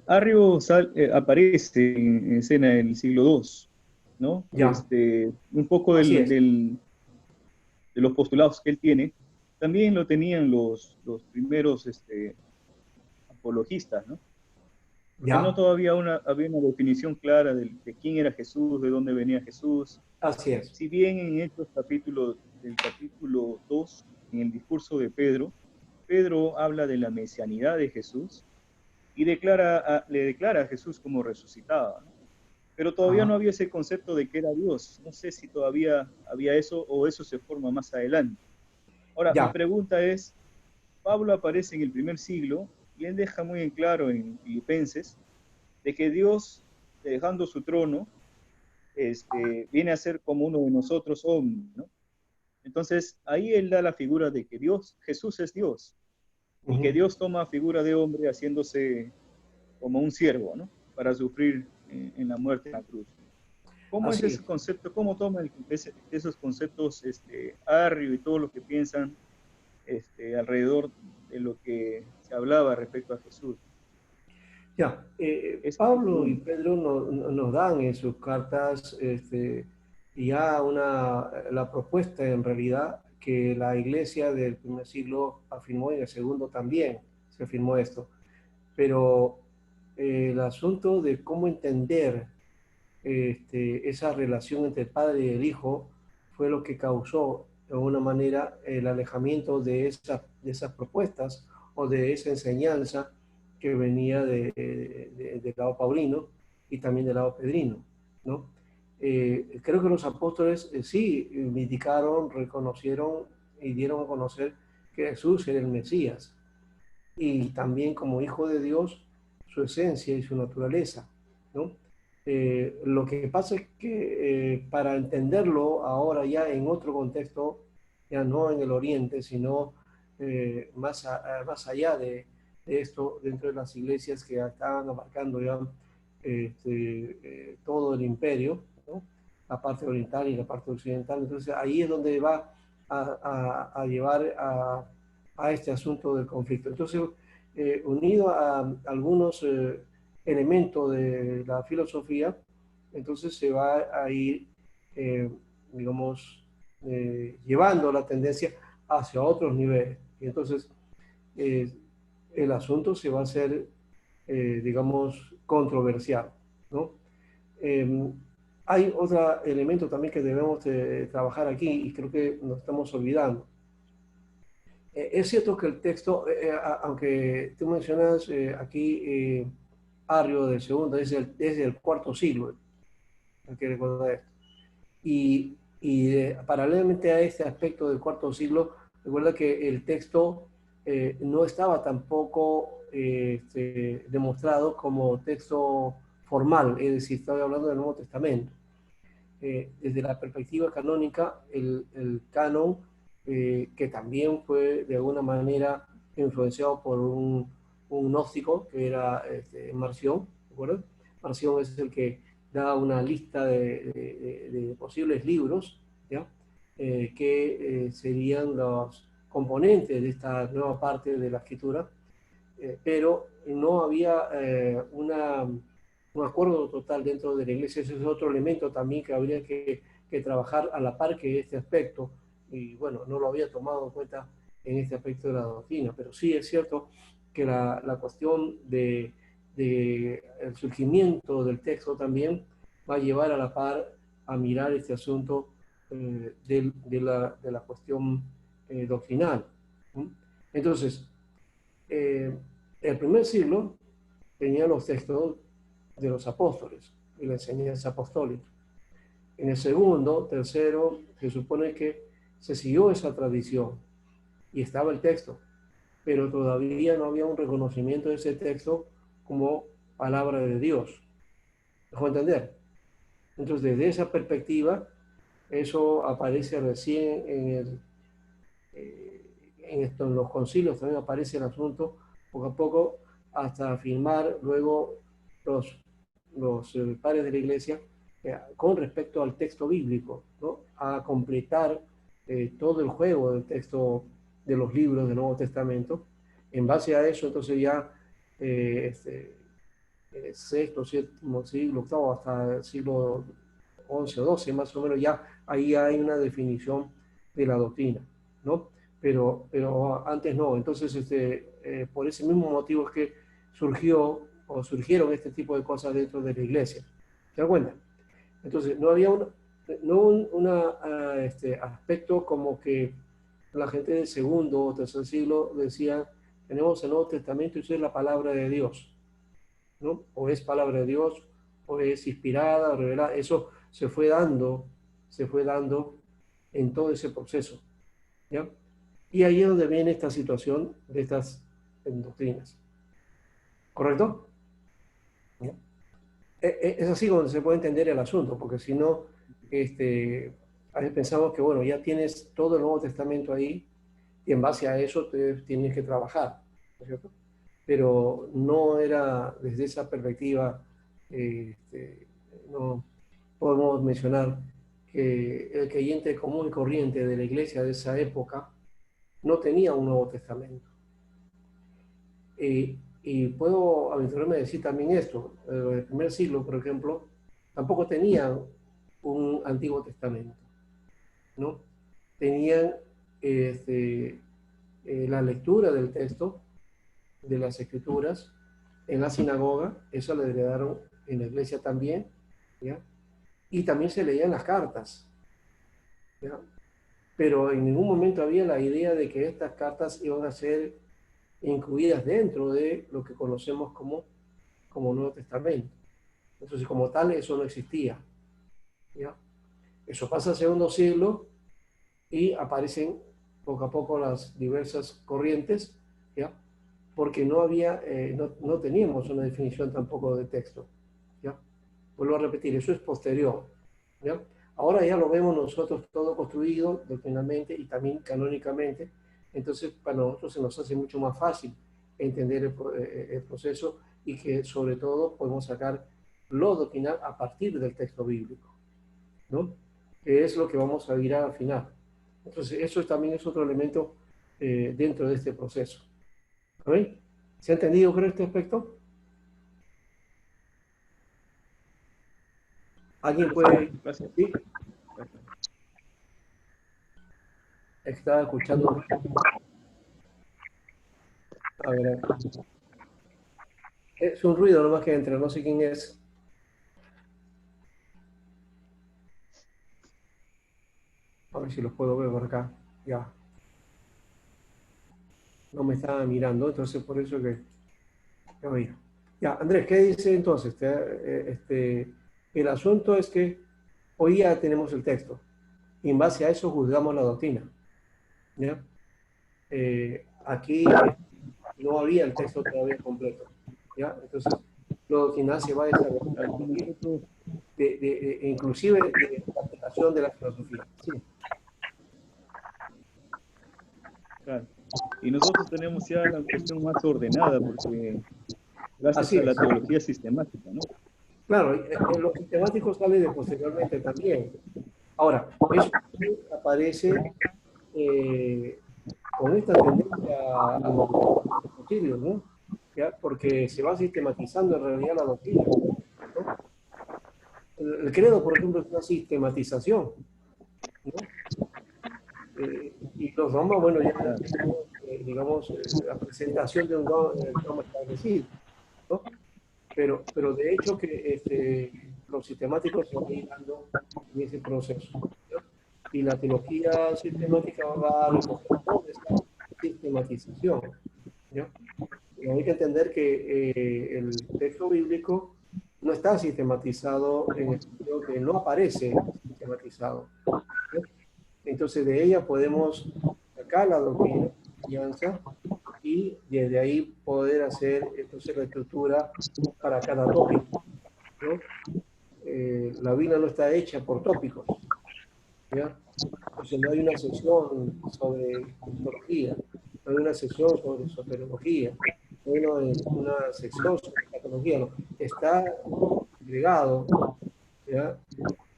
Arrio aparece en escena en el siglo II, ¿no? Ya, Un poco así es. de los postulados que él tiene, también lo tenían los primeros apologistas, ¿no? Porque no Ya, todavía había una definición clara de quién era Jesús, de dónde venía Jesús. así es. Si bien en Hechos del capítulo 2, en el discurso de Pedro, Pedro habla de la mesianidad de Jesús y le declara a Jesús como resucitado, ¿no? Pero todavía no Ajá, había ese concepto de que era Dios. No sé si todavía había eso o eso se forma más adelante. Ahora, mi ya. pregunta es, Pablo aparece en el primer siglo y él deja muy en claro en Filipenses de que Dios, dejando su trono, viene a ser como uno de nosotros hombres, ¿no? Entonces, ahí él da la figura de que Dios, Jesús es Dios, y que Ujú, Dios toma figura de hombre haciéndose como un siervo, ¿no? Para sufrir en la muerte en la cruz. ¿Cómo es así ese es. concepto? ¿Cómo toma esos conceptos Arrio y todo lo que piensan alrededor de lo que se hablaba respecto a Jesús? Ya, Esa es mi Pablo y pregunta. Pedro nos dan en sus cartas ya la propuesta en realidad que la iglesia del primer siglo afirmó y en el segundo también se afirmó esto. Pero el asunto de cómo entender esa relación entre el padre y el hijo fue lo que causó de alguna manera el alejamiento de esas propuestas o de esa enseñanza que venía del lado paulino y también del lado pedrino, ¿no? Creo que los apóstoles sí indicaron, reconocieron y dieron a conocer que Jesús era el Mesías y también como hijo de Dios su esencia y su naturaleza, ¿no? Lo que pasa es que para entenderlo ahora ya en otro contexto, ya no en el Oriente, sino más allá de esto, dentro de las iglesias que estaban abarcando ya todo el imperio, ¿no? La parte oriental y la parte occidental. Entonces ahí es donde va a llevar a este asunto del conflicto. Entonces, unido a algunos elementos de la filosofía, entonces se va a ir, eh, digamos, llevando la tendencia hacia otros niveles. Y entonces eh, el asunto se va a hacer, digamos, controversial, ¿no? Eh, hay otro elemento también que debemos trabajar aquí y creo que nos estamos olvidando. Es cierto que el texto, aunque tú mencionas aquí Arrio del segundo, es del cuarto siglo, hay que recordar esto. Paralelamente a este aspecto del cuarto siglo, recuerda que el texto no estaba tampoco demostrado como texto formal, es decir, estaba hablando del Nuevo Testamento. Desde la perspectiva canónica, el canon, que también fue de alguna manera influenciado por un gnóstico que era Marción, ¿de acuerdo? Marción es el que da una lista de posibles libros, ¿ya? Que serían los componentes de esta nueva parte de la escritura, pero no había un acuerdo total dentro de la iglesia. Ese es otro elemento también que habría que trabajar a la par que este aspecto, y bueno, no lo había tomado en cuenta en este aspecto de la doctrina, pero sí es cierto que la cuestión el surgimiento del texto también va a llevar a la par a mirar este asunto de la cuestión doctrinal. ¿Sí? Entonces, eh, el primer siglo tenía los textos de los apóstoles y la enseñanza apostólica. En el segundo, tercero, se supone que se siguió esa tradición y estaba el texto, pero todavía no había un reconocimiento de ese texto como palabra de Dios. ¿Dejó entender? Entonces, desde esa perspectiva, eso aparece recién en los concilios, también aparece el asunto poco a poco hasta afirmar luego los, los padres de la iglesia con respecto al texto bíblico, ¿no? A completar todo el juego del texto de los libros del Nuevo Testamento. En base a eso, entonces ya sexto, séptimo siglo, octavo, hasta el siglo 11 o 12, más o menos, ya ahí hay una definición de la doctrina, ¿no? Pero antes no. Entonces, por ese mismo motivo es que surgió o surgieron este tipo de cosas dentro de la iglesia. ¿Se dan cuenta? Entonces, no había aspecto como que la gente del segundo o tercer siglo decía, tenemos el Nuevo Testamento y eso es la palabra de Dios, ¿no? O es palabra de Dios, o es inspirada, o revelada. Eso se fue dando en todo ese proceso, ¿ya? Y ahí es donde viene esta situación de estas doctrinas. ¿Correcto? ¿Ya? Es así como se puede entender el asunto, porque si no, a veces pensamos que, bueno, ya tienes todo el Nuevo Testamento ahí, y en base a eso tienes que trabajar, ¿no es cierto? Pero no era desde esa perspectiva, no podemos mencionar que el creyente común y corriente de la iglesia de esa época no tenía un Nuevo Testamento. Y puedo aventurarme a decir también esto, el primer siglo, por ejemplo, tampoco tenían un Antiguo Testamento, ¿no? Tenían la lectura del texto, de las Escrituras, en la sinagoga, eso lo heredaron en la iglesia también, ¿ya? Y también se leían las cartas, ¿ya? Pero en ningún momento había la idea de que estas cartas iban a ser incluidas dentro de lo que conocemos como Nuevo Testamento. Entonces, como tal, eso no existía, ¿ya? Eso pasa al segundo siglo y aparecen poco a poco las diversas corrientes, ¿ya? Porque no había, no teníamos una definición tampoco de texto, ¿ya? Vuelvo a repetir, eso es posterior, ¿ya? Ahora ya lo vemos nosotros todo construido doctrinalmente y también canónicamente, entonces para nosotros se nos hace mucho más fácil entender el proceso y que sobre todo podemos sacar lo doctrinal a partir del texto bíblico, ¿no? Que es lo que vamos a ver al final. Entonces eso también es otro elemento dentro de este proceso. ¿Okay? ¿Se ha entendido, creo, este aspecto? ¿Alguien puede? Gracias. ¿Sí? Estaba escuchando. A ver, es un ruido nomás que entra, no sé quién es. A ver si los puedo ver por acá. Ya. No me estaba mirando, entonces por eso que ya veía. Ya, Andrés, ¿qué dice entonces? El asunto es que hoy ya tenemos el texto y en base a eso juzgamos la doctrina, ¿ya? Aquí no había el texto todavía completo, ¿ya? Entonces, lo doctrinal se va desarrollando a partir inclusive de la aplicación de la filosofía. Sí. Claro. Y nosotros tenemos ya la cuestión más ordenada, porque gracias Así a la es. teología sistemática, ¿no? Claro, lo sistemático sale de posteriormente también. Ahora, eso aparece con esta tendencia a los concilios, ¿no? ¿Ya? Porque se va sistematizando en realidad la doctrina, ¿no? El credo, por ejemplo, es una sistematización, ¿no? Y los dogmas, bueno, ya tenemos, digamos, la presentación de un dogma establecido, ¿no? Pero de hecho que los sistemáticos se van a ir dando en ese proceso, ¿no? Y la teología sistemática va a recoger toda esta sistematización, ¿no? Pero hay que entender que el texto bíblico no está sistematizado en el sentido que no aparece sistematizado, ¿no? Entonces de ella podemos sacar la doctrina, enseñanza, y desde ahí poder hacer entonces la estructura para cada tópico, ¿no? La Biblia no está hecha por tópicos, ¿ya? Entonces no hay una sección sobre cristología, no hay una sección sobre soteriología, no hay una sección sobre escatología, no. Está agregado, ¿ya?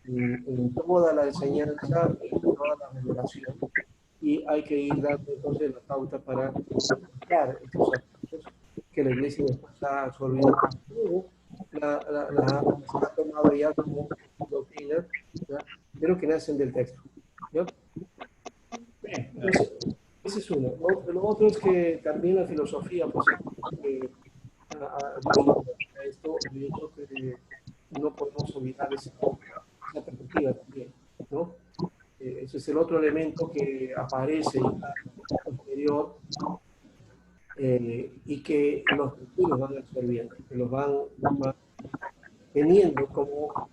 En toda la enseñanza, en toda la revelación, y hay que ir dando entonces la pauta para explicar estos aspectos que la iglesia está absorbiendo catalogar ya como doctrina, ¿ya? Pero que nacen del texto. ¿Ya? Bien, entonces, ese es uno. Lo otro es que también la filosofía, pues, a esto, yo creo que no podemos olvidar esa perspectiva también, ¿no? Ese es el otro elemento que aparece posterior y que los estudios van absorbiendo, que los van teniendo como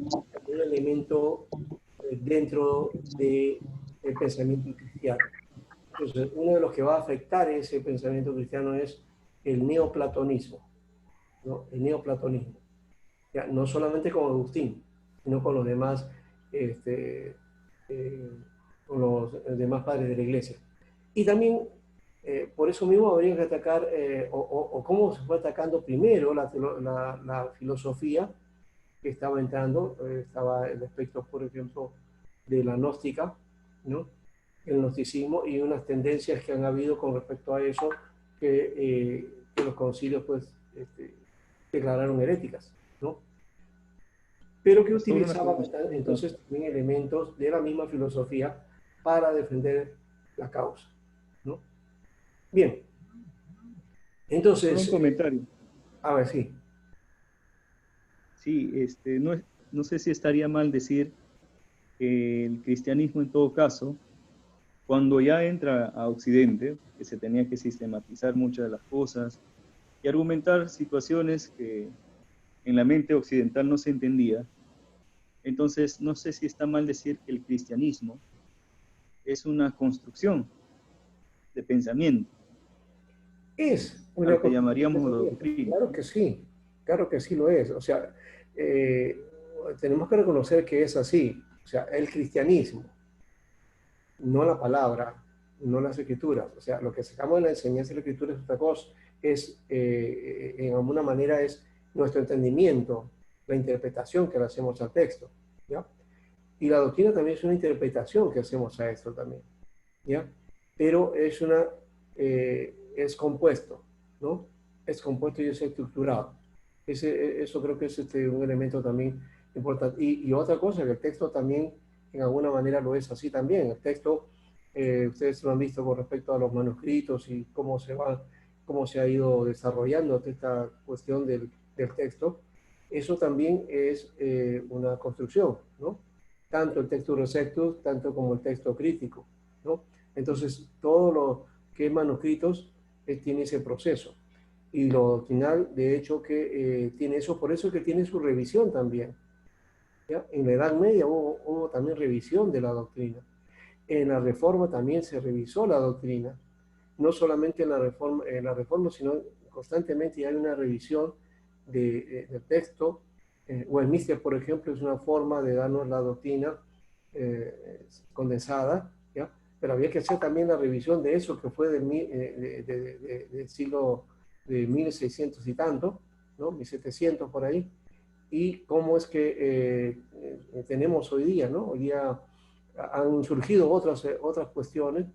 un elemento dentro del pensamiento cristiano. Entonces, uno de los que va a afectar ese pensamiento cristiano es el neoplatonismo, ¿no? El neoplatonismo. Ya, no solamente con Agustín, sino con los demás, este, eh, con los demás padres de la iglesia. Y también, por eso mismo, habría que atacar, o cómo se fue atacando primero la filosofía que estaba entrando, estaba el aspecto, por ejemplo, de la gnóstica, ¿no? El gnosticismo y unas tendencias que han habido con respecto a eso que los concilios, pues, declararon heréticas, ¿no? Pero que Pastor, una utilizaban consulta, entonces también elementos de la misma filosofía para defender la causa, ¿no? Bien, solo un entonces, comentario. a ver, sí, Sí, no, no sé si estaría mal decir que el cristianismo en todo caso, cuando ya entra a Occidente, que se tenía que sistematizar muchas de las cosas y argumentar situaciones que en la mente occidental no se entendía, entonces no sé si está mal decir que el cristianismo es una construcción de pensamiento, es a una lo que construcción de llamaríamos pensamiento, doctrina. claro que sí lo es, o sea, eh, tenemos que reconocer que es así, o sea, el cristianismo, no la palabra, no las escrituras, o sea, lo que sacamos de la enseñanza de la escritura es otra cosa, es, en alguna manera, es nuestro entendimiento, la interpretación que le hacemos al texto, ¿ya? Y la doctrina también es una interpretación que hacemos a esto también, ¿ya? Pero es compuesto, ¿no? Es compuesto y es estructurado. Eso creo que es un elemento también importante. Y otra cosa, que el texto también, en alguna manera, lo es así también. El texto, ustedes lo han visto con respecto a los manuscritos y cómo se ha ido desarrollando esta cuestión del texto. Eso también es una construcción, ¿no? Tanto el texto receptus, tanto como el texto crítico, ¿no? Entonces, todo lo que es manuscritos tiene ese proceso. Y lo doctrinal, de hecho, que tiene eso, por eso que tiene su revisión también. ¿Ya? En la Edad Media hubo también revisión de la doctrina. En la Reforma también se revisó la doctrina. No solamente en la reforma sino constantemente hay una revisión del texto. Westminster, por ejemplo, es una forma de darnos la doctrina condensada, ¿ya? Pero había que hacer también la revisión de eso que fue del siglo de 1600 y tanto, ¿no? 1700 por ahí, y cómo es que tenemos hoy día, ¿no? Hoy día han surgido otras cuestiones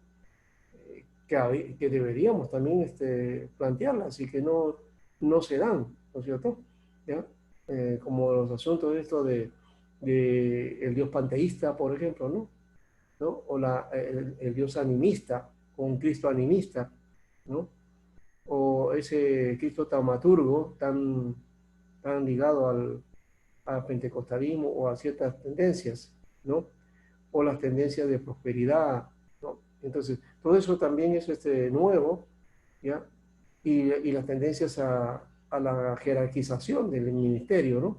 que deberíamos también plantearlas y que no se dan, ¿no es cierto? ¿Ya? Como los asuntos de esto de el dios panteísta, por ejemplo, ¿no? ¿No? O el dios animista, o un Cristo animista, ¿no? O ese Cristo taumaturgo tan ligado al pentecostalismo o a ciertas tendencias, ¿no? O las tendencias de prosperidad, ¿no? Entonces, todo eso también es nuevo, ¿ya? Y las tendencias a la jerarquización del ministerio, ¿no?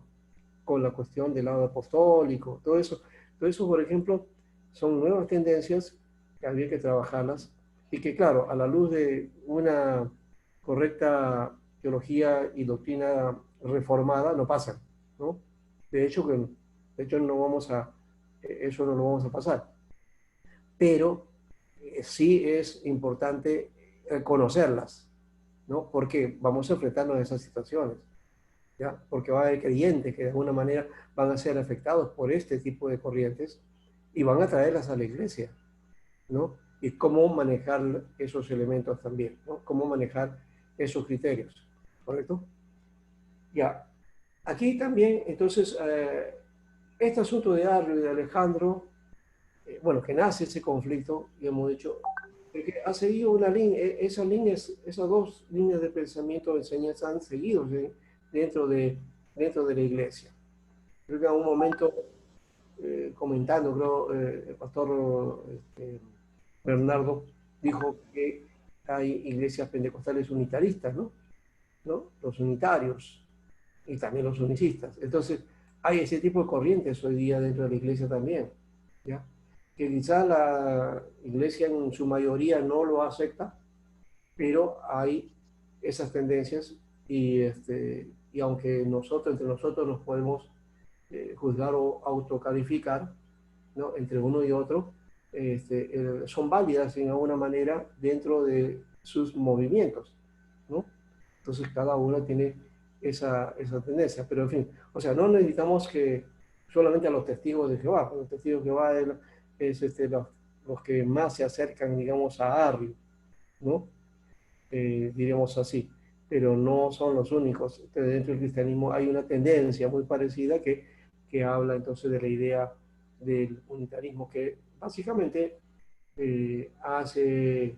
Con la cuestión del lado apostólico, todo eso, por ejemplo, son nuevas tendencias que había que trabajarlas y que, claro, a la luz de una correcta teología y doctrina reformada, no pasan, ¿no? De hecho, no vamos eso no lo vamos a pasar. Pero sí es importante conocerlas, ¿no? Porque vamos a enfrentarnos a esas situaciones. ¿Ya? Porque va a haber creyentes que de alguna manera van a ser afectados por este tipo de corrientes y van a traerlas a la iglesia, ¿no? Y cómo manejar esos elementos también, ¿no? Cómo manejar esos criterios, ¿correcto? Ya. Aquí también, entonces, este asunto de Arrio y de Alejandro, bueno, que nace ese conflicto, y hemos dicho, que ha seguido una línea, esas líneas, esas dos líneas de pensamiento de enseñanza han seguido dentro dentro de la iglesia. Creo que en un momento, comentando, creo, el pastor Bernardo dijo que hay iglesias pentecostales unitaristas, ¿no? ¿No? Los unitarios y también los unicistas. Entonces, hay ese tipo de corrientes hoy día dentro de la iglesia también, ¿ya? Que quizá la iglesia en su mayoría no lo acepta, pero hay esas tendencias y aunque nosotros, entre nosotros, nos podemos juzgar o autocalificar, ¿no? Entre uno y otro, son válidas en alguna manera dentro de sus movimientos, ¿no? Entonces cada uno tiene esa tendencia, pero en fin, o sea, no necesitamos que solamente a los testigos de Jehová, los testigos de Jehová los que más se acercan, digamos, a Arrio, ¿no? Diremos así, pero no son los únicos. Dentro del cristianismo hay una tendencia muy parecida que habla entonces de la idea del unitarismo, que básicamente hace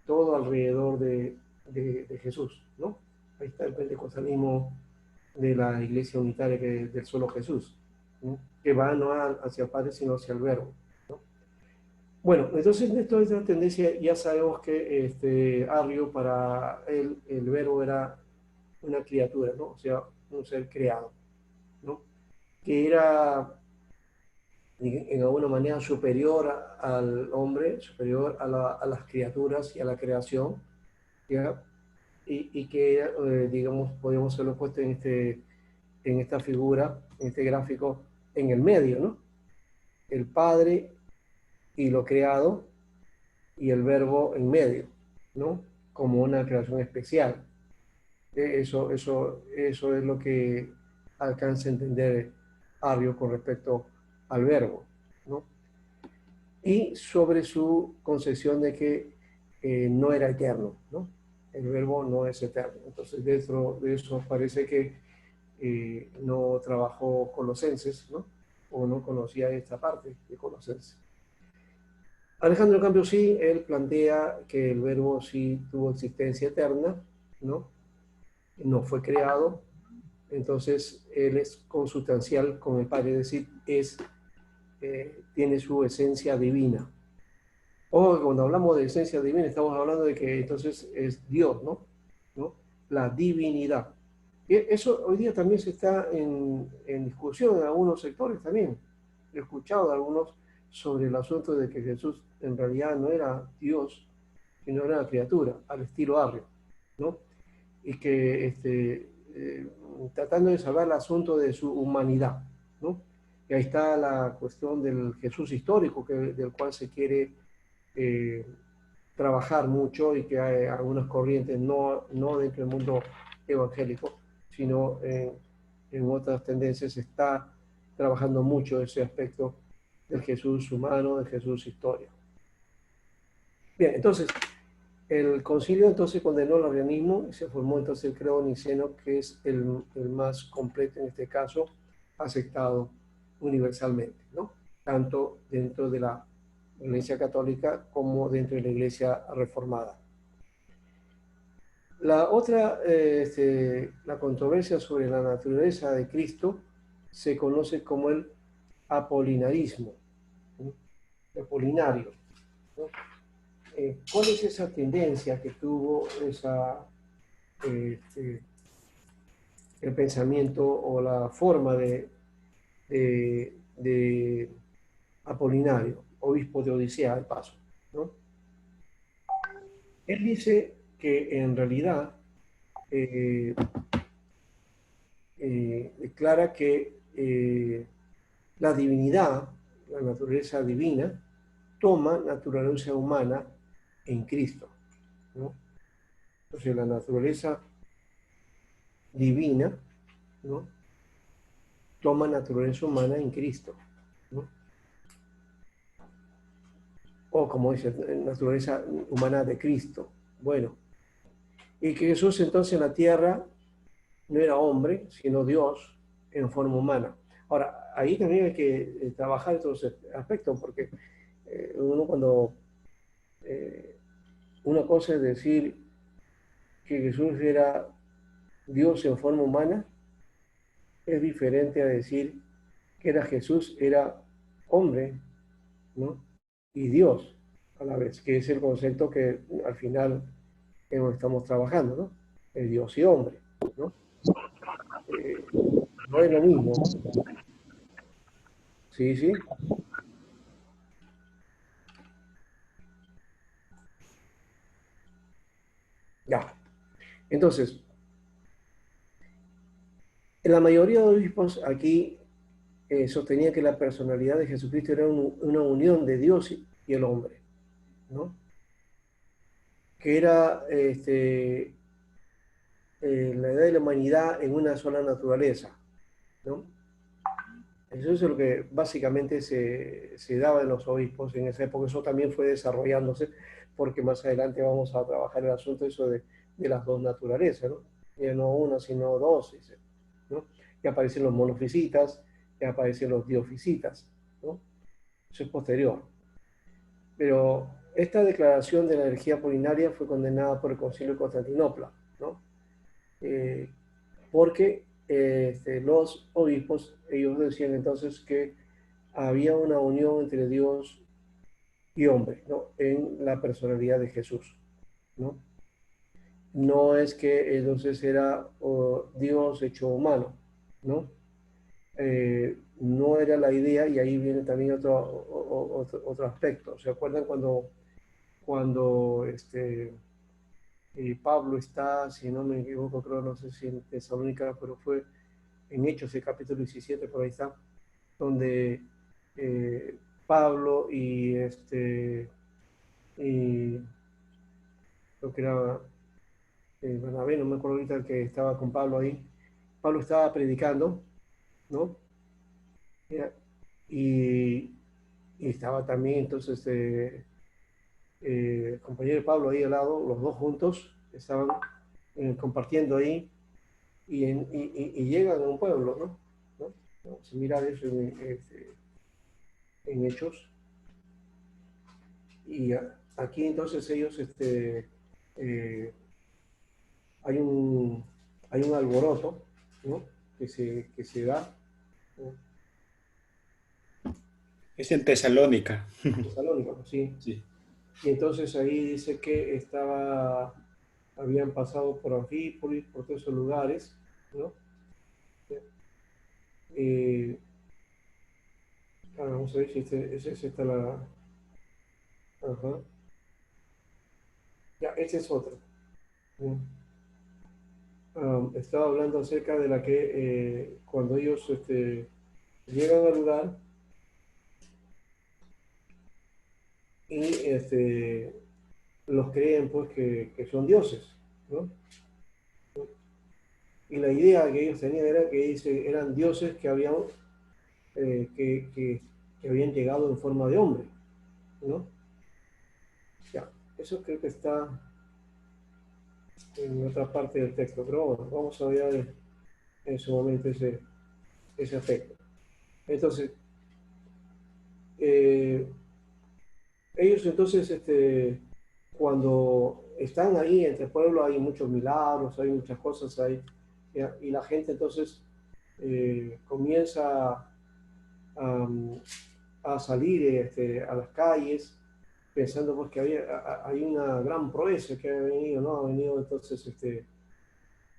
todo alrededor de Jesús, ¿no? Ahí está el pentecostalismo de la iglesia unitaria del solo Jesús, ¿no? Que va no hacia el Padre, sino hacia el Verbo, ¿no? Bueno, entonces de toda esta tendencia ya sabemos que Arrio, para él, el Verbo era una criatura, ¿no? O sea, un ser creado, ¿no? Que era en alguna manera superior al hombre, superior a las criaturas y a la creación, ¿ya? Y que, digamos, podríamos haberlo puesto en esta figura, en este gráfico, en el medio, ¿no? El Padre y lo creado y el Verbo en medio, ¿no? Como una creación especial. Eso es lo que alcanza a entender Arrio con respecto al Verbo, ¿no? Y sobre su concepción de que no era eterno, ¿no? El Verbo no es eterno. Entonces, dentro de eso parece que no trabajó Colosenses, ¿no? O no conocía esta parte de Colosenses. Alejandro, en cambio, sí, él plantea que el Verbo sí tuvo existencia eterna, ¿no? No fue creado, entonces él es consustancial con el Padre, es decir, tiene su esencia divina. O cuando hablamos de esencia divina, estamos hablando de que entonces es Dios, ¿no? ¿No? La divinidad. Y eso hoy día también se está en discusión en algunos sectores también. He escuchado de algunos sobre el asunto de que Jesús en realidad no era Dios, sino era una criatura, al estilo Arrio, ¿no? Y que tratando de salvar el asunto de su humanidad, ¿no? Y ahí está la cuestión del Jesús histórico, del cual se quiere trabajar mucho y que hay algunas corrientes, no dentro del mundo evangélico, sino en otras tendencias, está trabajando mucho ese aspecto del Jesús humano, del Jesús historia. Bien, entonces, el concilio entonces condenó el arrianismo y se formó entonces el credo niceno, que es el más completo en este caso, aceptado universalmente, ¿no? Tanto dentro de la Iglesia Católica como dentro de la Iglesia Reformada. La otra, la controversia sobre la naturaleza de Cristo se conoce como el apolinarismo, ¿no? El apolinario, ¿no? ¿Cuál es esa tendencia que tuvo el pensamiento o la forma de Apolinario, obispo de Odisea, al paso, ¿no? Él dice que en realidad declara que la divinidad, la naturaleza divina, toma naturaleza humana en Cristo, ¿no? Entonces la naturaleza divina, ¿no? Toma naturaleza humana en Cristo, ¿no? O como dice, naturaleza humana de Cristo. Bueno, y que Jesús entonces en la tierra no era hombre, sino Dios en forma humana. Ahora, ahí también hay que trabajar estos aspectos, porque uno cuando, eh, una cosa es decir que Jesús era Dios en forma humana, es diferente a decir que era Jesús, era hombre, ¿no? Y Dios a la vez, que es el concepto que al final estamos trabajando, ¿no? El Dios y hombre, ¿no? Eh, no es lo mismo, sí, sí, ya. Entonces, en la mayoría de obispos aquí sostenía que la personalidad de Jesucristo era una unión de Dios y el hombre, ¿no? Que era la idea de la humanidad en una sola naturaleza, ¿no? Eso es lo que básicamente se daba en los obispos en esa época. Eso también fue desarrollándose porque más adelante vamos a trabajar el asunto eso de las dos naturalezas, ¿no? Ya no una, sino dos, ¿no? Y aparecen los monofisitas, y aparecen los diofisitas, ¿no? Eso es posterior. Pero esta declaración de la energía polinaria fue condenada por el Concilio de Constantinopla, ¿no? Eh, porque los obispos, ellos decían entonces que había una unión entre Dios y hombre, ¿no? En la personalidad de Jesús, ¿no? No es que entonces era Dios hecho humano, ¿no? No era la idea y ahí viene también otro aspecto. ¿Se acuerdan cuando Pablo está, si no me equivoco, creo, no sé si en Tesalónica, pero fue en Hechos, el capítulo 17, por ahí está, donde Pablo y creo que era Bernabé, no me acuerdo ahorita el que estaba con Pablo ahí. Pablo estaba predicando, ¿no? Ya, Y, y estaba también entonces el compañero de Pablo ahí al lado, los dos juntos, estaban compartiendo ahí y llegan a un pueblo, ¿no? ¿No? Vamos a mirar eso en Hechos. Y aquí entonces ellos, eh, hay un, hay un alboroto, ¿no? Que se da, ¿no? Es en Tesalónica. Tesalónica, pues, sí. Sí. Y entonces ahí dice que habían pasado por Anfípolis, por todos esos lugares, ¿no? Eh, vamos a ver si esa está la... Ajá. Ya, esta es otra, ¿no? Estaba hablando acerca de la que cuando ellos llegan al lugar y los creen pues que son dioses, ¿no? Y la idea que ellos tenían era que eran dioses que habían llegado en forma de hombre, ¿no? Ya, eso creo que está en otra parte del texto, pero bueno, vamos a ver en su momento ese aspecto. Entonces, eh, ellos entonces, cuando están ahí entre el pueblo hay muchos milagros, hay muchas cosas ahí, y la gente entonces comienza a, a salir a las calles pensando pues que hay una gran proeza que ha venido, ¿no? Ha venido entonces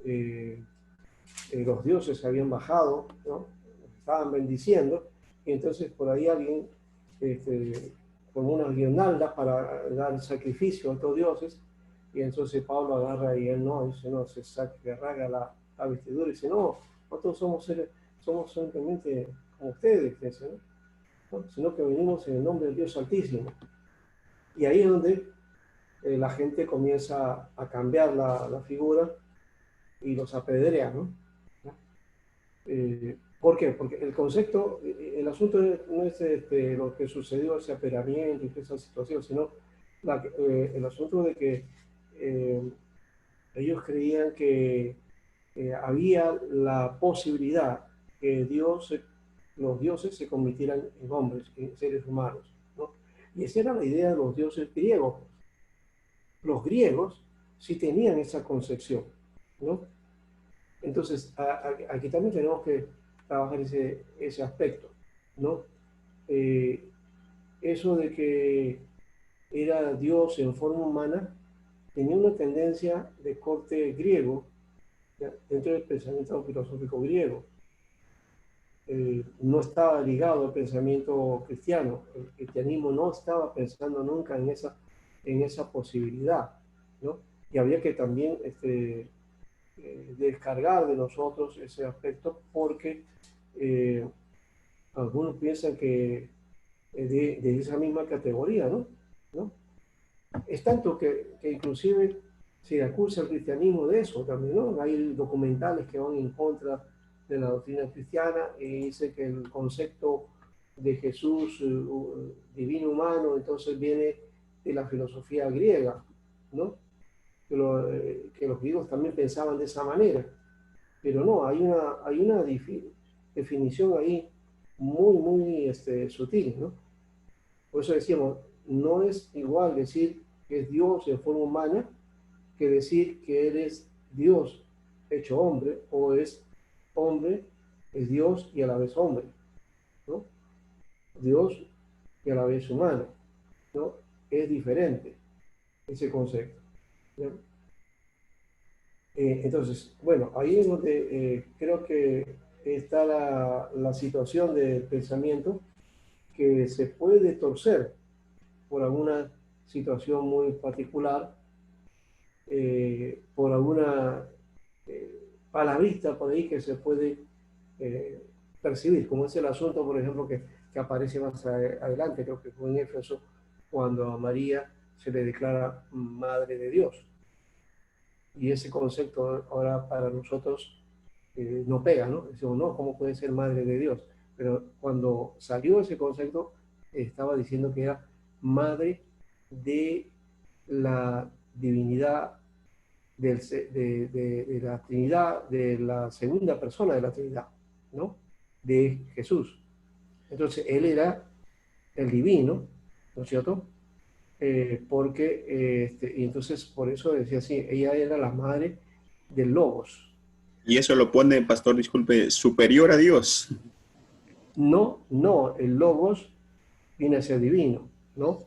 eh, los dioses habían bajado, ¿no? Estaban bendiciendo, y entonces por ahí alguien como unas guirnaldas para dar sacrificio a estos dioses, y entonces Pablo agarra y él no, dice, no, se rasga la vestidura y dice, no, nosotros somos simplemente como ustedes, dice, ¿no? Sino que venimos en el nombre del Dios Altísimo. Y ahí es donde la gente comienza a cambiar la figura y los apedrea, ¿no? ¿Por qué? Porque el concepto, el asunto no es lo que sucedió, ese apedreamiento y esa situación, sino el asunto de que eh, ellos creían que había la posibilidad que Dios los dioses se convirtieran en hombres, en seres humanos, ¿no? Y esa era la idea de los dioses griegos. Los griegos sí tenían esa concepción, ¿no? Entonces, aquí también tenemos que trabajar ese aspecto, ¿no? Eh, Eso de que era Dios en forma humana tenía una tendencia de corte griego, ¿ya? Dentro del pensamiento filosófico griego. No estaba ligado al pensamiento cristiano. El cristianismo no estaba pensando nunca en esa posibilidad, ¿no? Y había que también descargar de nosotros ese aspecto porque eh, algunos piensan que de esa misma categoría, ¿no? ¿No? Es tanto que inclusive se acusa al cristianismo de eso también, ¿no? Hay documentales que van en contra de la doctrina cristiana y dice que el concepto de Jesús divino humano entonces viene de la filosofía griega, ¿no? Que los griegos también pensaban de esa manera, pero no, hay una definición ahí muy sutil, ¿no? Por eso decíamos, no es igual decir que es Dios en forma humana que decir que Él es Dios hecho hombre, o es hombre, es Dios y a la vez hombre, ¿no? Dios y a la vez humano, ¿no? Es diferente ese concepto, ¿no? Entonces, bueno, ahí es donde creo que está la situación del pensamiento que se puede torcer por alguna situación muy particular, por alguna palabrita por ahí que se puede eh, percibir, como es el asunto, por ejemplo, que aparece más adelante, creo que fue en Éfeso, cuando a María se le declara Madre de Dios. Y ese concepto ahora para nosotros no pega, ¿no? Decimos, no, ¿cómo puede ser Madre de Dios? Pero cuando salió ese concepto, estaba diciendo que era Madre de la divinidad de la Trinidad, de la segunda persona de la Trinidad, ¿no? De Jesús. Entonces, Él era el divino, ¿no es cierto? Porque, y entonces por eso decía así, ella era la madre del Logos. Y eso lo pone, pastor, disculpe, superior a Dios. No, no, el Logos viene a ser divino, ¿no?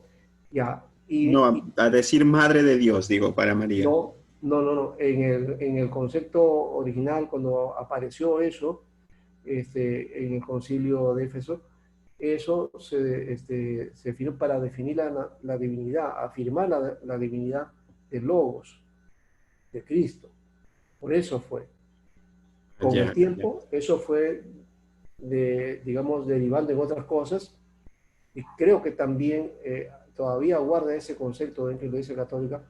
Ya, No, a decir madre de Dios, digo, para María. no. En el concepto original, cuando apareció eso, en el concilio de Éfeso, eso se definió para definir la divinidad, afirmar la divinidad del Logos, de Cristo. Por eso fue. Con el Ya, ya. tiempo, eso fue, digamos, derivando en otras cosas, y creo que también todavía guarda ese concepto dentro de la Iglesia Católica,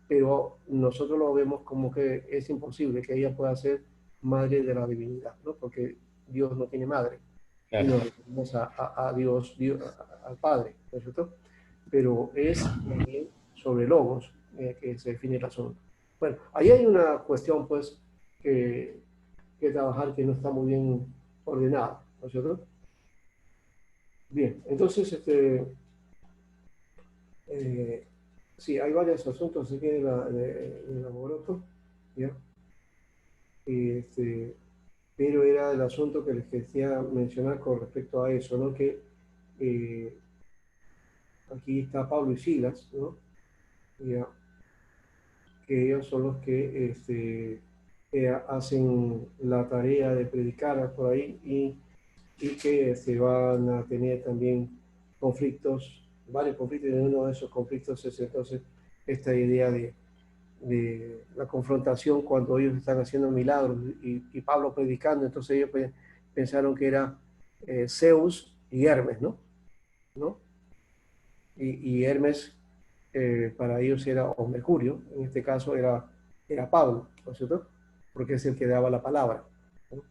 pero nosotros lo vemos como que es imposible que ella pueda ser madre de la divinidad, ¿no? Porque Dios no tiene madre y Claro. nos referimos a Dios, al Padre, ¿no es cierto? Pero es también sobre logos que se define el asunto. Bueno, ahí hay una cuestión, pues, que trabajar que no está muy bien ordenada, ¿no es cierto? Bien, entonces, sí, hay varios asuntos aquí de alboroto, ¿ya? Y, pero era el asunto que les quería mencionar con respecto a eso, ¿no? Que eh, aquí está Pablo y Silas, ¿no? ¿Ya? Que ellos son los que hacen la tarea de predicar por ahí y que se van a tener también conflictos, varios conflictos, y uno de esos conflictos es entonces esta idea de la confrontación cuando ellos están haciendo milagros y Pablo predicando, entonces ellos pensaron que era Zeus y Hermes, ¿no? ¿No? Y Hermes para ellos era, o Mercurio, en este caso era Pablo, ¿no es cierto? Porque es el que daba la palabra, ¿no?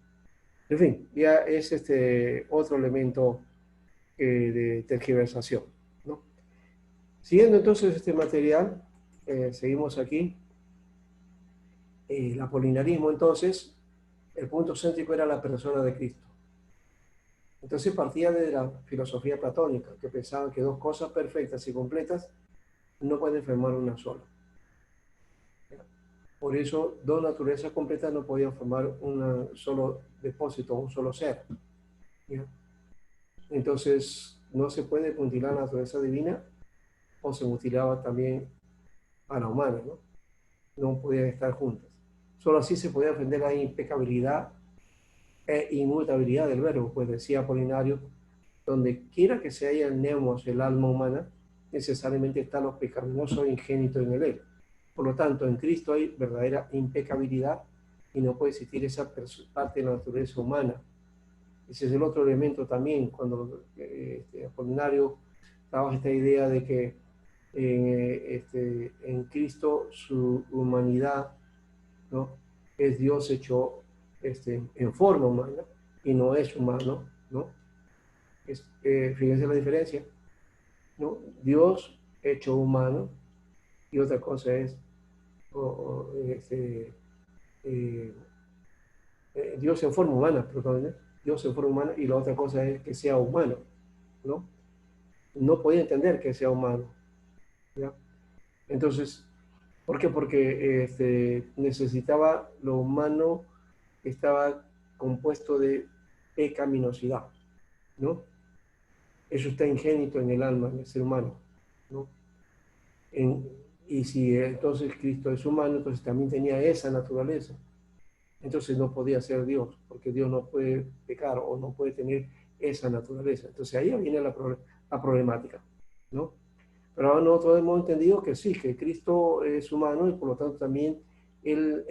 En fin, ya es otro elemento de tergiversación, ¿no? Siguiendo entonces este material, seguimos aquí. El apolinarismo entonces, el punto céntrico era la persona de Cristo. Entonces partía de la filosofía platónica, que pensaban que dos cosas perfectas y completas no pueden formar una sola. Por eso, dos naturalezas completas no podían formar un solo depósito, un solo ser. ¿Ya? Entonces, no se puede mutilar la naturaleza divina o se mutilaba también a la humana, ¿no? No podían estar juntas. Solo así se podía defender la impecabilidad e inmutabilidad del verbo, pues decía Apolinario, donde quiera que se haya el neumos, el alma humana, necesariamente está lo pecaminoso ingénito en el él. Por lo tanto, en Cristo hay verdadera impecabilidad y no puede existir esa parte de la naturaleza humana. Ese es el otro elemento también, cuando Apolinario trabaja esta idea de que en Cristo su humanidad, ¿no?, es Dios hecho en forma humana y no es humano, ¿no? Fíjense la diferencia, ¿no? Dios hecho humano y otra cosa es eh, Dios en forma humana, perdón, ¿eh? Dios en forma humana y la otra cosa es que sea humano, ¿no? No podía entender que sea humano, ¿ya? Entonces, ¿por qué? Porque necesitaba lo humano, estaba compuesto de pecaminosidad, ¿no? Eso está ingénito en el alma, en el ser humano, ¿no? En, y si entonces Cristo es humano, entonces también tenía esa naturaleza. Entonces no podía ser Dios, porque Dios no puede pecar o no puede tener esa naturaleza. Entonces ahí viene la problemática, ¿no? Pero ahora nosotros hemos entendido que sí, que Cristo es humano y por lo tanto también Él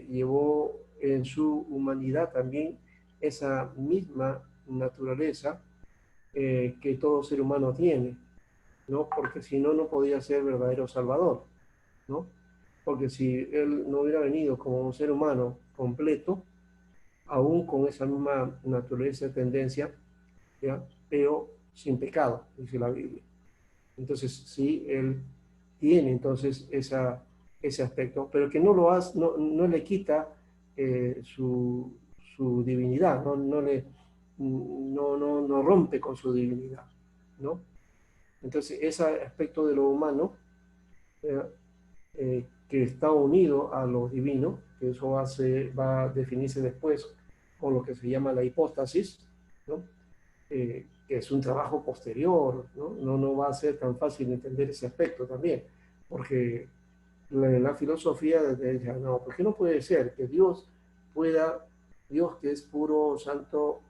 llevó en su humanidad también esa misma naturaleza que todo ser humano tiene, ¿no? Porque si no, no podía ser verdadero Salvador, ¿no? Porque si Él no hubiera venido como un ser humano completo, aún con esa misma naturaleza, tendencia, ¿ya?, pero sin pecado, dice la Biblia. Entonces, sí, Él tiene entonces ese aspecto, pero que no lo hace, no le quita su divinidad, no rompe con su divinidad, ¿no? Entonces, ese aspecto de lo humano, que está unido a lo divino, que eso va a definirse después con lo que se llama la hipóstasis, ¿no? Que es un trabajo posterior, ¿no? No va a ser tan fácil entender ese aspecto también, porque la filosofía dice, no, ¿por qué no puede ser que Dios pueda, Dios que es puro, santo,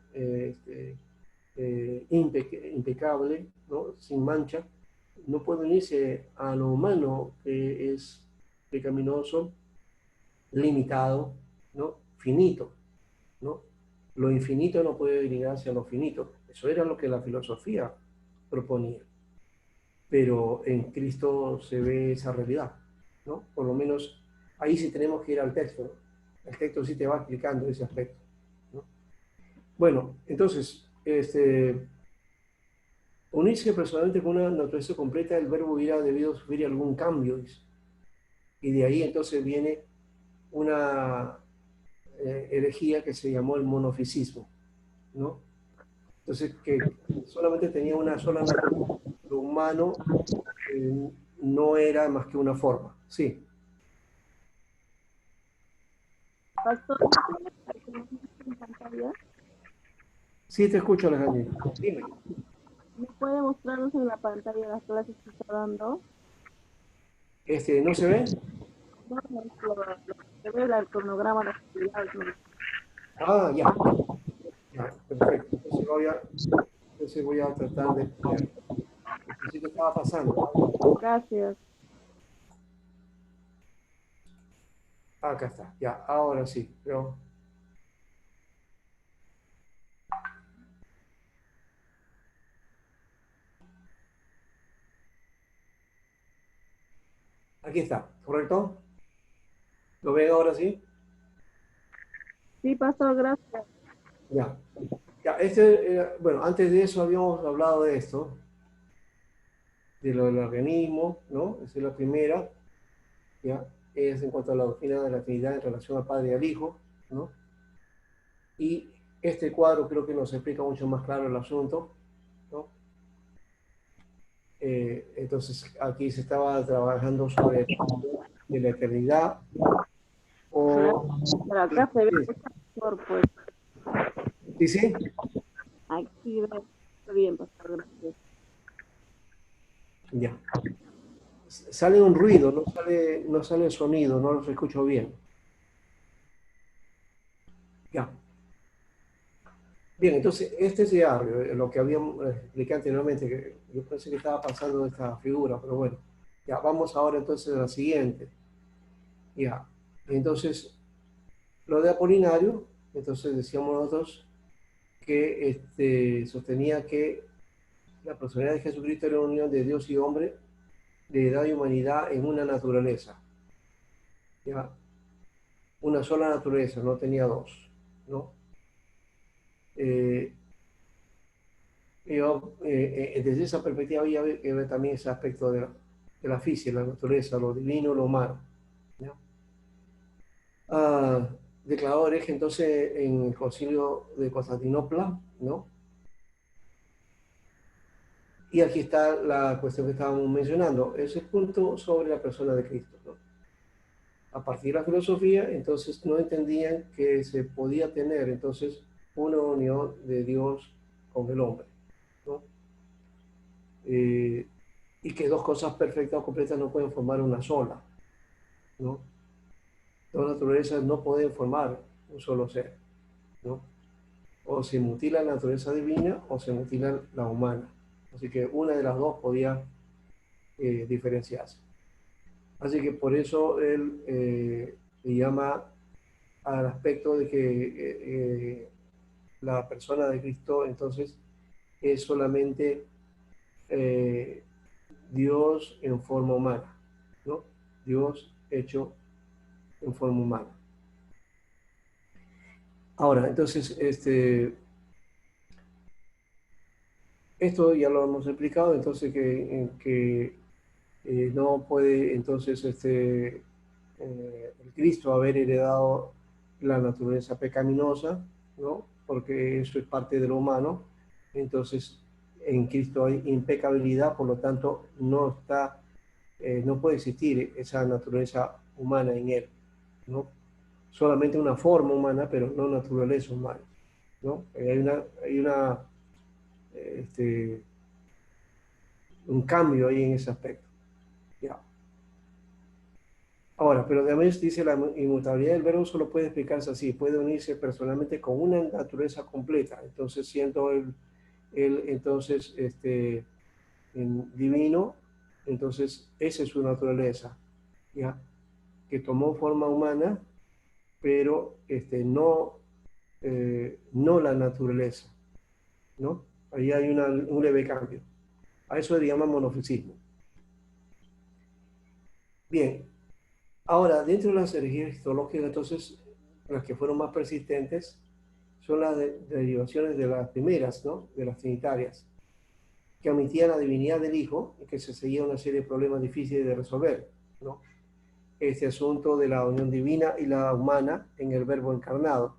impecable, ¿no?, sin mancha, no puede unirse a lo humano que es pecaminoso, limitado, ¿no?, finito, ¿no? Lo infinito no puede ligarse a lo finito. Eso era lo que la filosofía proponía. Pero en Cristo se ve esa realidad, ¿no? Por lo menos ahí sí tenemos que ir al texto, ¿no? El texto sí te va explicando ese aspecto, ¿no? Bueno, entonces, unirse personalmente con una naturaleza completa, el verbo hubiera debido sufrir algún cambio, dice. Y de ahí entonces viene una herejía que se llamó el monofisismo, ¿no? Entonces, que solamente tenía una sola naturaleza. Lo humano no era más que una forma. Sí. Pastor, ¿no tiene en pantalla? Sí, te escucho, Alejandro. Dime. ¿Me puede mostrarnos en la pantalla las clases que está dando? ¿No se ve? No, no, se ve el cronograma de actividades, ¿no? Ah, ya. Ya, perfecto. Entonces voy a tratar de poner. Sí que estaba pasando. Gracias. Acá está. Ya, ahora sí. Pero aquí está, ¿correcto? ¿Lo ven ahora sí? Sí, pastor, gracias. Ya. Ya, bueno, antes de eso habíamos hablado de esto, de lo del organismo, ¿no? Esa es la primera, ¿ya? Es en cuanto a la doctrina de la Trinidad en relación al Padre y al Hijo, ¿no? Y Este cuadro creo que nos explica mucho más claro el asunto, ¿no? Entonces aquí se estaba trabajando sobre de la eternidad o... Pero acá se ve Sí, mejor, pues. sí, sí. Aquí ve bien, pastor, gracias. Ya. Sale un ruido, no sale sonido, no los escucho bien. Ya. Bien, entonces este es ya lo que habíamos explicado anteriormente, que yo pensé que estaba pasando esta figura, pero bueno. Ya, vamos ahora entonces a la siguiente. Ya. Entonces, lo de Apolinario, entonces decíamos nosotros que sostenía que la personalidad de Jesucristo era una unión de Dios y hombre, de edad y humanidad en una naturaleza. ¿Ya? Una sola naturaleza, no tenía dos, ¿no? Eh, desde esa perspectiva había que ver también ese aspecto de la física, la naturaleza, lo divino, lo humano. ¿Ya? Declaró hereje entonces en el concilio de Constantinopla, ¿no? Y aquí está la cuestión que estábamos mencionando, ese punto sobre la persona de Cristo, ¿no? A partir de la filosofía, entonces no entendían que se podía tener entonces una unión de Dios con el hombre, ¿no? Y que dos cosas perfectas o completas no pueden formar una sola, ¿no? Dos naturalezas no pueden formar un solo ser, ¿no? O se mutila la naturaleza divina o se mutila la humana. Así que una de las dos podía diferenciarse. Así que por eso él le llama al aspecto de que la persona de Cristo entonces es solamente eh, Dios en forma humana, ¿no? Dios hecho en forma humana. Ahora, entonces, esto ya lo hemos explicado, entonces que no puede entonces el Cristo haber heredado la naturaleza pecaminosa, ¿no? Porque eso es parte de lo humano. Entonces, en Cristo hay impecabilidad, por lo tanto, no puede existir esa naturaleza humana en él, ¿no? Solamente una forma humana, pero no naturaleza humana, ¿no? Este, un cambio ahí en ese aspecto. ¿Ya? Ahora, pero además dice la inmutabilidad del verbo solo puede explicarse así, puede unirse personalmente con una naturaleza completa, entonces siendo él entonces divino, entonces esa es su naturaleza, ¿ya? Que tomó forma humana, pero no la naturaleza, ¿no? Ahí hay un leve cambio. A eso le llaman monofisismo. Bien, ahora, dentro de las herejías cristológicas, entonces, las que fueron más persistentes son las derivaciones de las primeras, ¿no? De las trinitarias, que omitían la divinidad del Hijo y que se seguía una serie de problemas difíciles de resolver, ¿no? Este asunto de la unión divina y la humana en el verbo encarnado.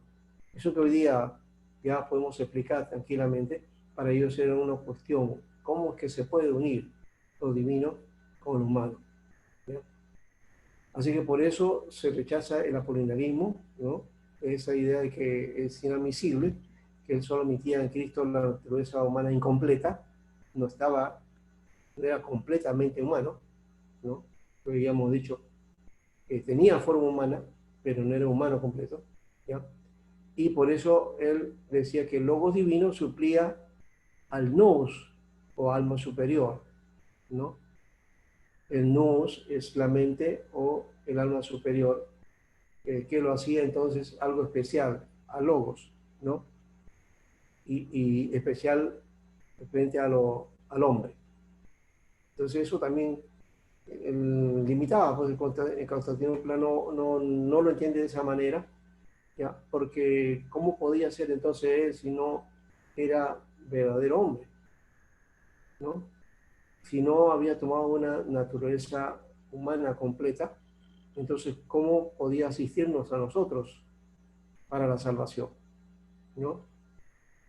Eso que hoy día ya podemos explicar tranquilamente, para ellos era una cuestión, ¿cómo es que se puede unir lo divino con lo humano? ¿Ya? Así que por eso se rechaza el apolinarismo, ¿no? Esa idea de que es inadmisible, que él solo admitía en Cristo la naturaleza humana incompleta, no era completamente humano, ¿no? Lo habíamos dicho, que tenía forma humana, pero no era humano completo, ¿ya? Y por eso él decía que el logos divino suplía al nous o alma superior, ¿no? El nous es la mente o el alma superior, que lo hacía entonces algo especial a logos, ¿no? Y especial frente al hombre. Entonces eso también limitaba, pues el Constantinopla no lo entiende de esa manera, ¿ya? Porque ¿cómo podía ser entonces él si no era verdadero hombre, ¿no? Si no había tomado una naturaleza humana completa, entonces ¿cómo podía asistirnos a nosotros para la salvación, ¿no?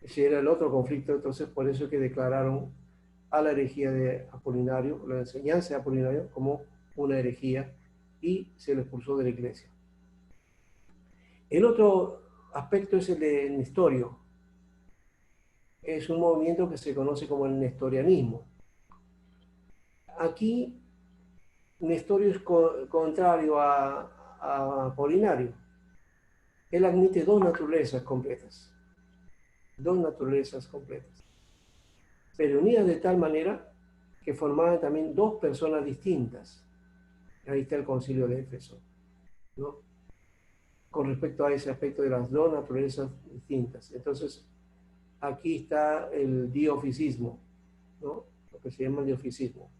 Ese era el otro conflicto, entonces por eso es que declararon a la herejía de Apolinario, la enseñanza de Apolinario, como una herejía y se le expulsó de la iglesia. El otro aspecto es el de Nestorio. Es un movimiento que se conoce como el nestorianismo. Aquí Nestorio es contrario a Apolinario. Él admite dos naturalezas completas, pero unidas de tal manera que formaban también dos personas distintas. Ahí está el concilio de Éfeso, ¿no? Con respecto a ese aspecto de las dos naturalezas distintas. Entonces, aquí está el dioficismo, ¿no? Lo que se llama el dioficismo.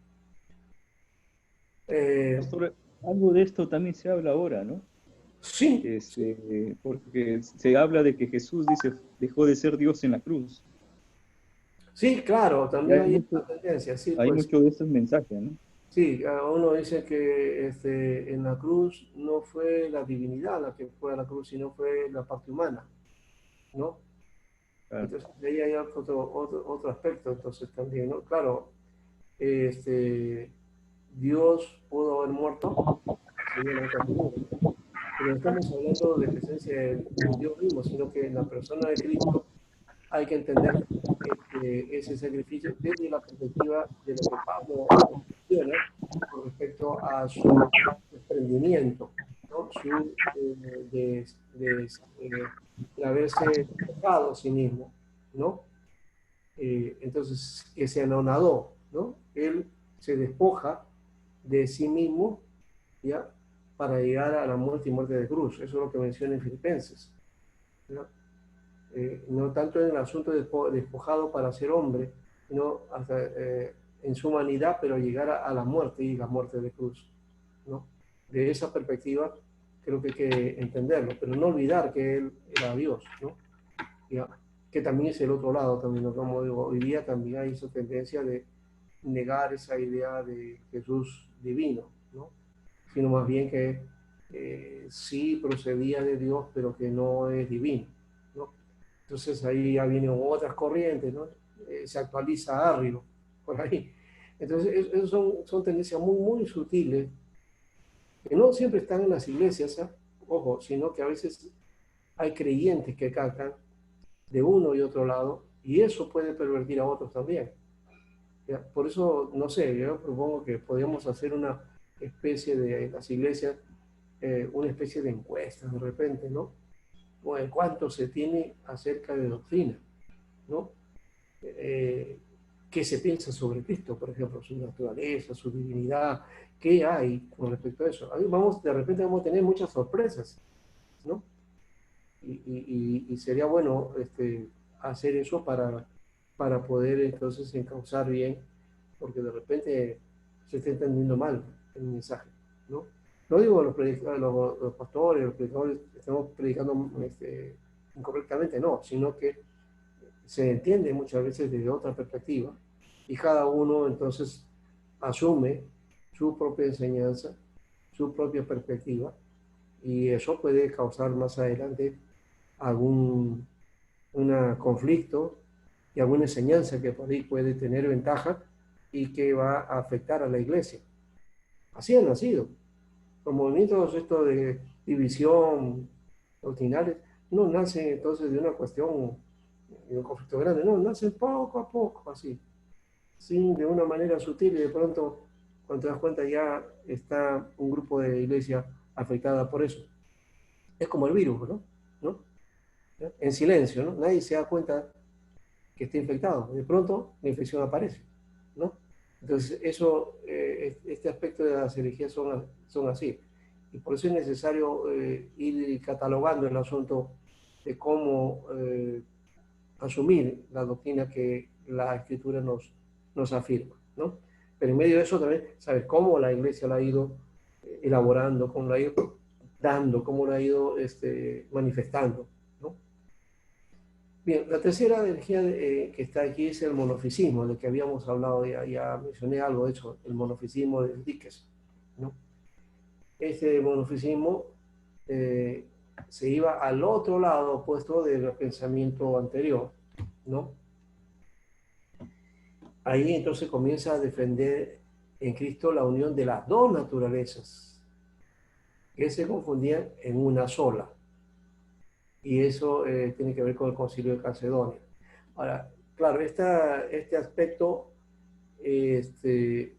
Pastor, algo de esto también se habla ahora, ¿no? Sí, Porque se habla de que Jesús dice, dejó de ser Dios en la cruz. sí, claro, Y también hay esta tendencia, sí, hay pues. mucho de estos mensajes, ¿no? Sí, uno dice que en la cruz no fue la divinidad la que fue a la cruz, sino fue la parte humana, ¿no? Claro. Entonces, de ahí hay otro aspecto, entonces también, ¿no? Claro, Dios pudo haber muerto, sería la otra figura, pero no estamos hablando de presencia del Dios mismo, sino que en la persona de Cristo hay que entender ese sacrificio desde la perspectiva de lo que Pablo menciona con respecto a su desprendimiento, ¿no? Su de haberse dejado a sí mismo, ¿no? Entonces, que se anonadó, ¿no? Él se despoja de sí mismo, ¿ya? Para llegar a la muerte y muerte de cruz. Eso es lo que menciona en Filipenses, ¿no? No tanto en el asunto de despojado para ser hombre, sino hasta en su humanidad, pero llegar a la muerte y la muerte de cruz, ¿no? De esa perspectiva creo que hay que entenderlo, pero no olvidar que él era Dios, ¿no? Ya, que también es el otro lado, también, ¿no? Como digo, hoy día también hay esa tendencia de negar esa idea de Jesús divino, ¿no? Sino más bien que sí procedía de Dios, pero que no es divino, ¿no? Entonces ahí ya vienen otras corrientes, ¿no? Se actualiza Arrio por ahí. Entonces, esos son tendencias muy, muy sutiles, que no siempre están en las iglesias, ¿eh? Ojo, sino que a veces hay creyentes que cacan de uno y otro lado, y eso puede pervertir a otros también. ¿Ya? Por eso, no sé, yo propongo que podríamos hacer una especie de las iglesias, una especie de encuesta de repente, ¿no? O en cuánto se tiene acerca de doctrina, ¿no? ¿Qué se piensa sobre Cristo, por ejemplo, su naturaleza, su divinidad? ¿Qué hay con respecto a eso? Ahí de repente vamos a tener muchas sorpresas, ¿no? Y sería bueno hacer eso para poder entonces encauzar bien, porque de repente se está entendiendo mal el mensaje, ¿no? No digo los pastores, los predicadores, estamos predicando incorrectamente, no, sino que se entiende muchas veces desde otra perspectiva y cada uno entonces asume su propia enseñanza, su propia perspectiva y eso puede causar más adelante algún conflicto y alguna enseñanza que por ahí puede tener ventaja y que va a afectar a la iglesia. Así han nacido. Los movimientos estos de división doctrinales no nacen entonces de una cuestión, de un conflicto grande, no, nacen poco a poco, así, sí, de una manera sutil y de pronto, cuando te das cuenta ya está un grupo de iglesia afectada por eso. Es como el virus, ¿no? ¿No? En silencio, ¿no? Nadie se da cuenta que está infectado. De pronto la infección aparece, ¿no? Entonces, este aspecto de las herejías son así. Y por eso es necesario ir catalogando el asunto de cómo asumir la doctrina que la Escritura nos afirma, ¿no? Pero en medio de eso también saber cómo la Iglesia la ha ido elaborando, cómo la ha ido dando, cómo la ha ido manifestando, ¿no? Bien, la tercera herejía que está aquí es el monofisismo, del que habíamos hablado, ya mencioné algo de eso, el monofisismo de Dickes, ¿no? Este monofisismo se iba al otro lado opuesto del pensamiento anterior, ¿no? Ahí entonces comienza a defender en Cristo la unión de las dos naturalezas, que se confundían en una sola. Y eso tiene que ver con el Concilio de Calcedonia. Ahora, claro, este aspecto que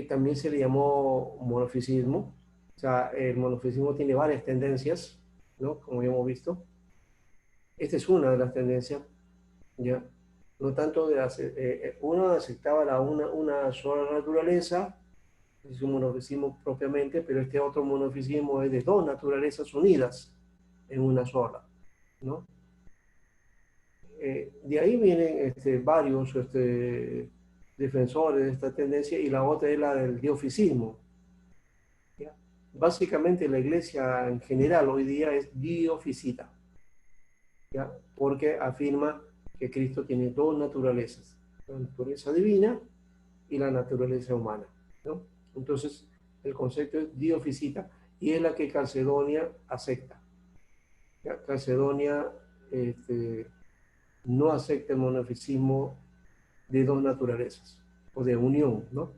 también se le llamó monofisismo. O sea, el monofisismo tiene varias tendencias, ¿no? Como ya hemos visto. Esta es una de las tendencias, ¿ya? No tanto uno aceptaba una sola naturaleza, es un monofisismo propiamente, pero este otro monofisismo es de dos naturalezas unidas en una sola, ¿no? De ahí vienen varios defensores de esta tendencia, y la otra es la del diofisismo. ¿Ya? Básicamente la iglesia en general hoy día es diofisita, ¿ya? Porque afirma que Cristo tiene dos naturalezas, la naturaleza divina y la naturaleza humana, ¿no? Entonces el concepto es diofisita, y es la que Calcedonia acepta, ¿ya? Calcedonia no acepta el monofisismo de dos naturalezas, o de unión, ¿no?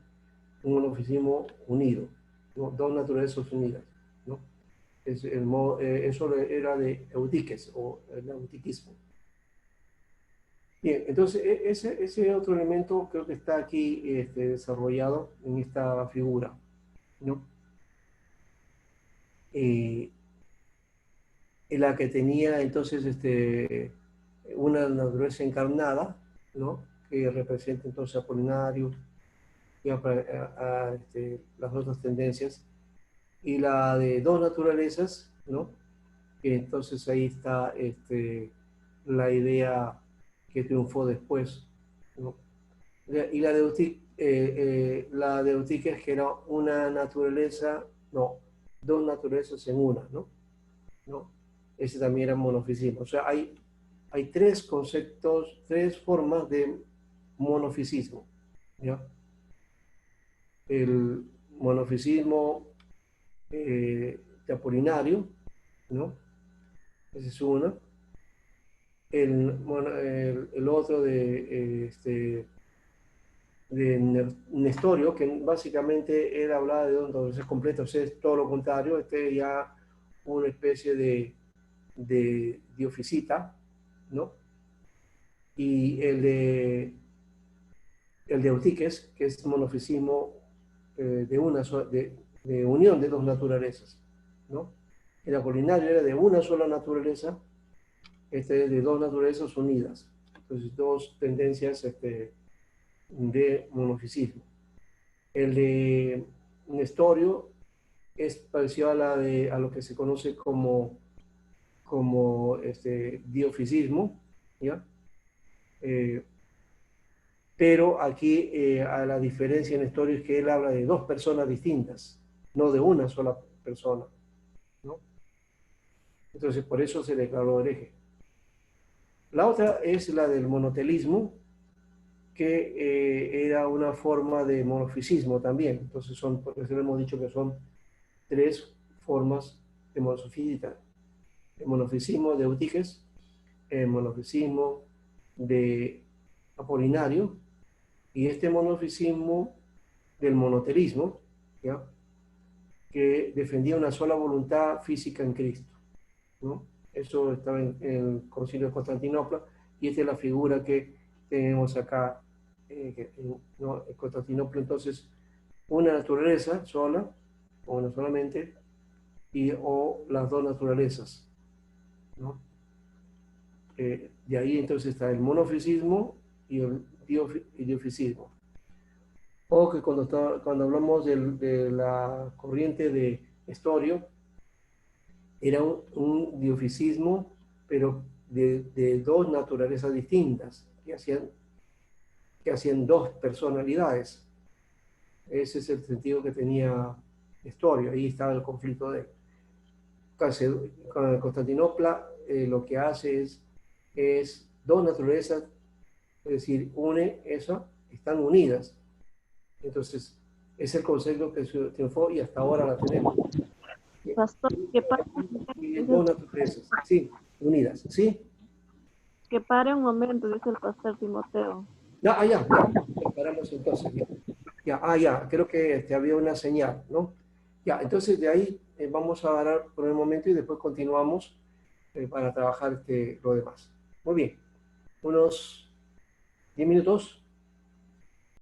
Un monofisismo unido, ¿no? Dos naturalezas unidas, ¿no? Eso era de Eutiques, o el eutiquismo. Bien, entonces ese otro elemento creo que está aquí desarrollado en esta figura, ¿no? En la que tenía entonces una naturaleza encarnada, ¿no? Que representa entonces a Apolinario y las otras tendencias, y la de dos naturalezas, ¿no? Que entonces ahí está la idea que triunfó después, ¿no? Y la de Eutíquez, que era una naturaleza, no, dos naturalezas en una, ¿no? ¿No? Ese también era monofisismo. O sea, hay tres conceptos, tres formas de monofisismo, ¿ya? El monofisismo de Apolinario, ¿no? Ese es uno. El otro de Nestorio, que básicamente él hablaba de dos naturalezas completas, o sea, es todo lo contrario, ya una especie de diofisita, ¿no? Y el de Eutiques, que es monofisismo de unión de dos naturalezas, ¿no? El apolinario era de una sola naturaleza, es de dos naturalezas unidas. Entonces, dos tendencias de monofisismo. El de Nestorio es parecido a lo que se conoce como diofisismo, ¿ya? Pero aquí a la diferencia en Nestorio es que él habla de dos personas distintas, no de una sola persona, ¿no? Entonces por eso se declaró hereje. La otra es la del monotelismo, que era una forma de monofisismo también. Entonces por eso hemos dicho que son tres formas de monofisita. El monofisismo de Eutíquez, el monofisismo de Apolinario, y este monofisismo del monotelismo, ¿ya? Que defendía una sola voluntad física en Cristo, ¿no? Eso estaba en el Concilio de Constantinopla, y esta es la figura que tenemos acá, ¿no? En Constantinopla, entonces, una naturaleza sola, o una solamente, o las dos naturalezas, ¿no? De ahí entonces está el monofisismo y el diofisismo. O que cuando hablamos de la corriente de Nestorio, era un diofisismo, pero de dos naturalezas distintas, que hacían dos personalidades. Ese es el sentido que tenía Nestorio, ahí estaba el conflicto de él. Constantinopla lo que hace es dos naturalezas, es decir, une eso, están unidas. Entonces, es el concepto que triunfó y hasta ahora la tenemos. Pastor, ¿qué pasa? Y dos naturalezas, sí, unidas, ¿sí? Que pare un momento, dice el pastor Timoteo. Ya, paramos entonces. Ya, creo que había una señal, ¿no? Ya, entonces de ahí vamos a parar por el momento y después continuamos para trabajar lo demás. Muy bien, unos 10 minutos.